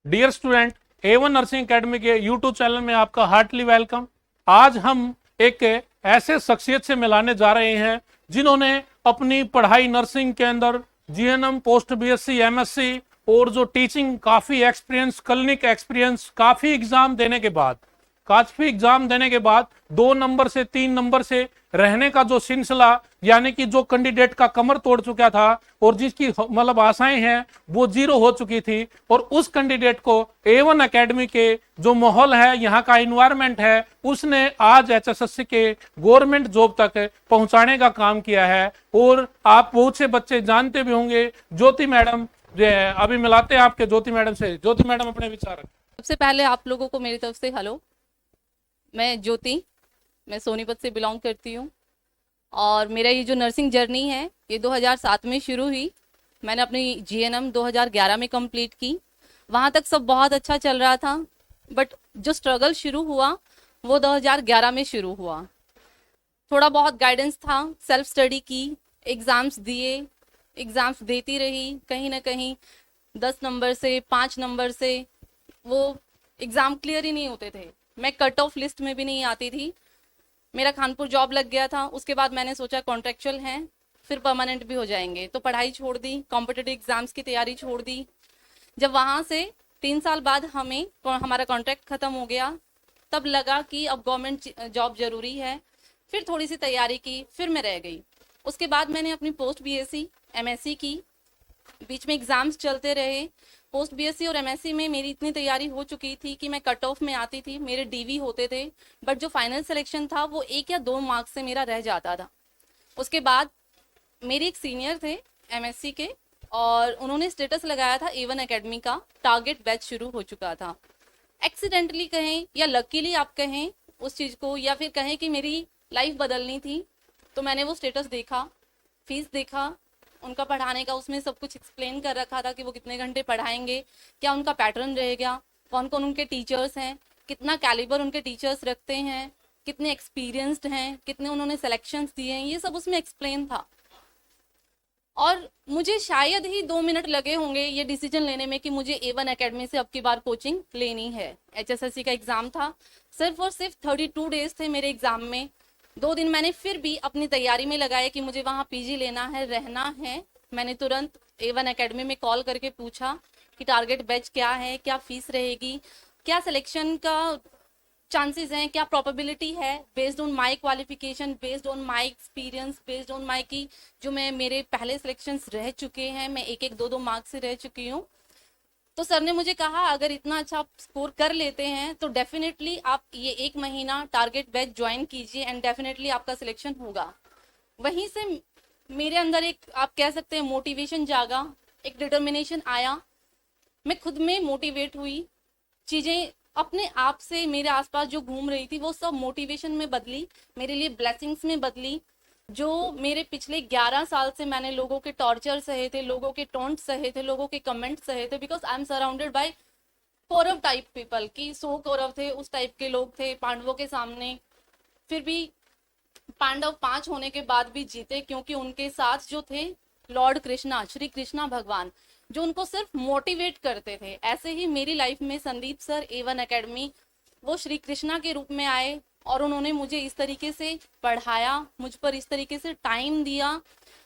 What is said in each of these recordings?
Dear student, A1 nursing academy के YouTube channel में आपका हार्टली वेलकम। आज हम एक ऐसे शख्सियत से मिलाने जा रहे हैं जिन्होंने अपनी पढ़ाई नर्सिंग के अंदर जीएनएम, पोस्ट बीएससी, एमएससी और जो टीचिंग काफी एक्सपीरियंस, क्लिनिक एक्सपीरियंस, काफी एग्जाम देने के बाद 2 नंबर से 3 नंबर से रहने का जो सिलसिला, यानी कि जो कैंडिडेट का कमर तोड़ चुका था और जिसकी मतलब आशाएं हैं वो जीरो हो चुकी थी, और उस कैंडिडेट को A1 एकेडमी के जो माहौल है, यहाँ का इन्वायरमेंट है, उसने आज HSSC के गवर्नमेंट जॉब तक पहुंचाने का काम किया है। और आप बहुत से बच्चे जानते भी होंगे, ज्योति मैडम। अभी मिलाते हैं आपके ज्योति मैडम से। ज्योति मैडम, अपने विचार रखें। सबसे पहले आप लोगों को मेरी तरफ से हेलो। मैं ज्योति, मैं सोनीपत से बिलोंग करती हूँ और मेरा ये जो नर्सिंग जर्नी है ये 2007 में शुरू हुई। मैंने अपनी जीएनएम 2011 में कंप्लीट की। वहाँ तक सब बहुत अच्छा चल रहा था, बट जो स्ट्रगल शुरू हुआ वो 2011 में शुरू हुआ। थोड़ा बहुत गाइडेंस था, सेल्फ स्टडी की, एग्ज़ाम्स दिए, एग्ज़ाम्स देती रही। कहीं ना कहीं 10 नंबर से, 5 नंबर से वो एग्ज़ाम क्लियर ही नहीं होते थे। मैं कट ऑफ लिस्ट में भी नहीं आती थी। मेरा कानपुर जॉब लग गया था। उसके बाद मैंने सोचा कॉन्ट्रेक्चुअल हैं, फिर परमानेंट भी हो जाएंगे, तो पढ़ाई छोड़ दी, कॉम्पिटिटिव एग्जाम्स की तैयारी छोड़ दी। जब वहाँ से 3 साल बाद हमारा कॉन्ट्रैक्ट ख़त्म हो गया, तब लगा कि अब गवर्नमेंट जॉब ज़रूरी है। फिर थोड़ी सी तैयारी की, फिर मैं रह गई। उसके बाद मैंने अपनी पोस्ट बीएससी, एमएससी की। बीच में एग्जाम्स चलते रहे। पोस्ट बीएससी और एमएससी में मेरी इतनी तैयारी हो चुकी थी कि मैं कट ऑफ में आती थी, मेरे डीवी होते थे, बट जो फाइनल सिलेक्शन था वो 1 या 2 मार्क्स से मेरा रह जाता था। उसके बाद मेरे एक सीनियर थे एमएससी के, और उन्होंने स्टेटस लगाया था A1 एकेडमी का टारगेट बैच शुरू हो चुका था। एक्सीडेंटली कहें या लकीली आप कहें उस चीज़ को, या फिर कहें कि मेरी लाइफ बदलनी थी, तो मैंने वो स्टेटस देखा, फीस देखा उनका पढ़ाने का। उसमें सब कुछ एक्सप्लेन कर रखा था कि वो कितने घंटे पढ़ाएंगे, क्या उनका पैटर्न रहेगा, कौन कौन उनके टीचर्स हैं, कितना कैलिबर उनके टीचर्स रखते हैं, कितने एक्सपीरियंस्ड हैं, कितने उन्होंने सिलेक्शंस दिए हैं, ये सब उसमें एक्सप्लेन था। और मुझे शायद ही 2 मिनट लगे होंगे ये डिसीजन लेने में कि मुझे A1 एकेडमी से अब की बार कोचिंग लेनी है। HSSC का एग्ज़ाम था, सिर्फ और सिर्फ 32 डेज थे मेरे एग्ज़ाम में। 2 दिन मैंने फिर भी अपनी तैयारी में लगाया कि मुझे वहाँ पीजी लेना है, रहना है। मैंने तुरंत A1 एकेडमी में कॉल करके पूछा कि टारगेट बैच क्या है, क्या फीस रहेगी, क्या सिलेक्शन का चांसेस हैं, क्या प्रोबेबिलिटी है, based on my qualification, based on my experience, based on my की जो मैं मेरे पहले सिलेक्शंस रह चुके हैं, मैं 1-1, 2-2 मार्क्स से रह चुकी हूँ। तो सर ने मुझे कहा अगर इतना अच्छा आप स्कोर कर लेते हैं तो डेफिनेटली आप ये 1 महीना टारगेट बैच ज्वाइन कीजिए एंड डेफिनेटली आपका सिलेक्शन होगा। वहीं से मेरे अंदर एक, आप कह सकते हैं, मोटिवेशन जागा, एक डिटर्मिनेशन आया। मैं खुद में मोटिवेट हुई। चीज़ें अपने आप से मेरे आसपास जो घूम रही थी वो सब मोटिवेशन में बदली, मेरे लिए ब्लेसिंग्स में बदली। जो मेरे पिछले 11 साल से मैंने लोगों के टॉर्चर सहे थे, लोगों के टोंट सहे थे, लोगों के कमेंट सहे थे, because I am surrounded by Kaurav type people, की 100 कौरव थे, उस टाइप के लोग थे पांडवों के सामने। फिर भी पांडव 5 होने के बाद भी जीते, क्योंकि उनके साथ जो थे लॉर्ड कृष्णा, श्री कृष्णा भगवान, जो उनको सिर्फ मोटिवेट करते थे। ऐसे ही मेरी लाइफ में संदीप सर, A1 एकेडमी, वो श्री कृष्णा के रूप में आए और उन्होंने मुझे इस तरीके से पढ़ाया, मुझ पर इस तरीके से टाइम दिया,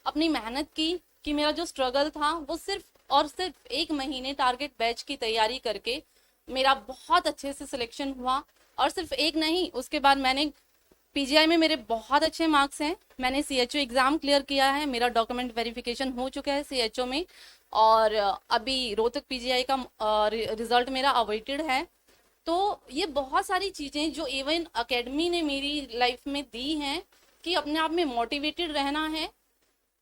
अपनी मेहनत की, कि मेरा जो स्ट्रगल था वो सिर्फ और सिर्फ 1 महीने टारगेट बैच की तैयारी करके मेरा बहुत अच्छे से सिलेक्शन हुआ। और सिर्फ एक नहीं, उसके बाद मैंने पीजीआई में मेरे बहुत अच्छे मार्क्स हैं। मैंने सीएचओ एग्ज़ाम क्लियर किया है, मेरा डॉक्यूमेंट वेरिफिकेशन हो चुका है सीएचओ में, और अभी रोहतक पीजीआई का रिजल्ट मेरा अवेटेड है। तो ये बहुत सारी चीज़ें जो A1 एकेडमी ने मेरी लाइफ में दी हैं, कि अपने आप में मोटिवेटेड रहना है,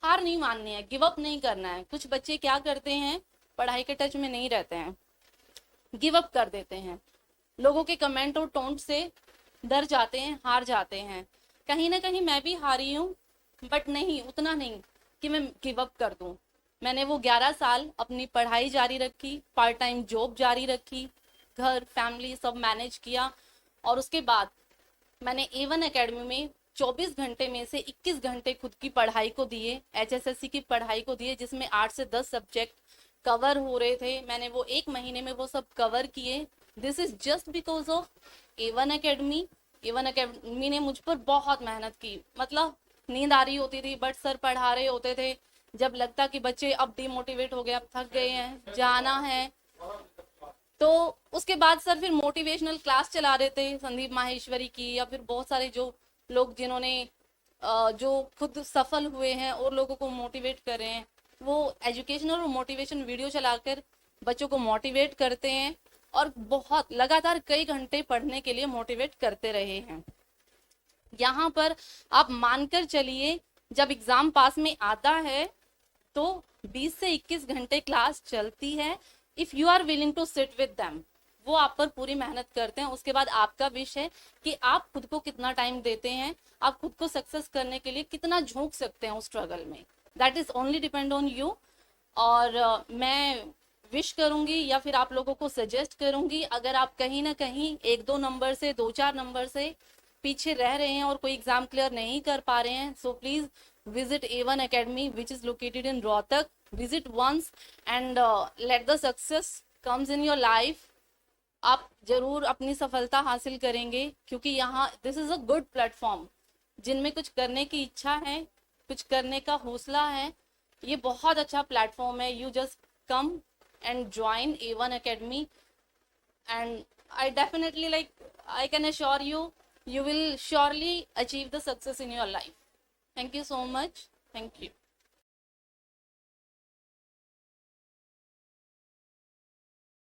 हार नहीं माननी है, गिव अप नहीं करना है। कुछ बच्चे क्या करते हैं, पढ़ाई के टच में नहीं रहते हैं, गिव अप कर देते हैं, लोगों के कमेंट और टोंट से डर जाते हैं, हार जाते हैं। कहीं ना कहीं मैं भी हारी हूँ, बट नहीं, उतना नहीं कि मैं गिव अप कर दूँ। मैंने वो 11 साल अपनी पढ़ाई जारी रखी, पार्ट टाइम जॉब जारी रखी, घर फैमिली सब मैनेज किया, और उसके बाद मैंने A1 एकेडमी में 24 घंटे में से 21 घंटे खुद की पढ़ाई को दिए, HSSC की पढ़ाई को दिए, जिसमें 8 से 10 सब्जेक्ट कवर हो रहे थे, मैंने वो 1 महीने में वो सब कवर किए। This is just because of A1 academy. A1 academy ने मुझ पर बहुत मेहनत की, मतलब नींद आ रही होती थी बट सर पढ़ा रहे होते थे। जब लगता कि बच्चे अब डिमोटिवेट हो गए, अब थक गए हैं, जाना है, तो उसके बाद सर फिर मोटिवेशनल क्लास चला रहे थे, संदीप माहेश्वरी की, या फिर बहुत सारे जो लोग जिन्होंने जो खुद सफल हुए हैं और लोगों को मोटिवेट कर रहे हैं, वो एजुकेशनल और मोटिवेशन वीडियो चलाकर बच्चों को मोटिवेट करते हैं और बहुत लगातार कई घंटे पढ़ने के लिए मोटिवेट करते रहे हैं। यहाँ पर आप मानकर चलिए, जब एग्जाम पास में आता है तो 20 से 21 घंटे क्लास चलती है। If you are willing to sit with them, वो आप पर पूरी मेहनत करते हैं। उसके बाद आपका विश है कि आप खुद को कितना टाइम देते हैं, आप खुद को सक्सेस करने के लिए कितना झोंक सकते हैं उस स्ट्रगल में। That is only depend on you. और मैं विश करूंगी या फिर आप लोगों को सजेस्ट करूंगी, अगर आप कहीं ना कहीं 1-2 नंबर से, 2-4 नंबर से पीछे रह रहे हैं और कोई एग्जाम क्लियर नहीं कर पा रहे हैं, so please visit A1 Academy, which is located in Rohtak. Visit once and let the success comes in your life. आप जरूर अपनी सफलता हासिल करेंगे, क्योंकि यहाँ this is a good platform. जिनमें कुछ करने की इच्छा है, कुछ करने का हौसला है, ये बहुत अच्छा प्लेटफॉर्म है। You just come and join A1 Academy and I definitely, like, I can assure you, you will surely achieve the success in your life. Thank you so much. Thank you.